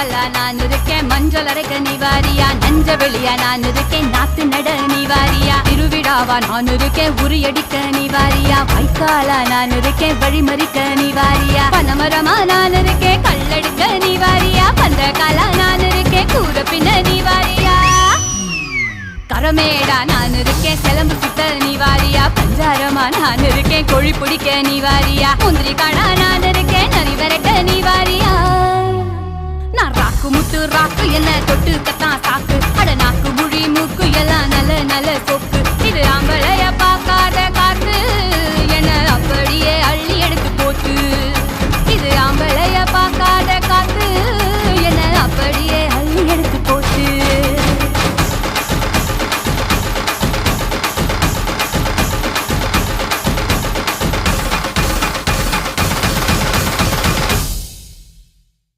கல்லா நான் இருக்கேன், மஞ்சள் அரைக்க நீ வாரியா, நஞ்ச வெளியா நான் இருக்கேன், நாத்து நட நீ வாரியா, திருவிழாவா நான் இருக்கேன், உரியடிக்க நீ வாரியா, வைக்காலா நான் இருக்கேன், வழிமறிக்க நீ வாரியா, பனமரமா நான் இருக்கேன், கல்லெடுக்க நீ வாரியா, பந்த காலா நான் இருக்கேன், கூற பின்ன நீ வாரியா, கரமேடா நான் இருக்கேன், சிலம்பு சுத்த நீ வாரியா, பஞ்சாரமா நான் இருக்கேன், கோழி பிடிக்க நீ வாரியா, முந்திரி காடா நான் இருக்கேன், நரி விரட்ட நீ வாரியா, நான் ராக்கு முட்டு ராக்கு என்ன தொட்டு கத்தான் சாக்கு, அட நாக்கு முழி மூக்கு எல்லாம் நல்ல நல்ல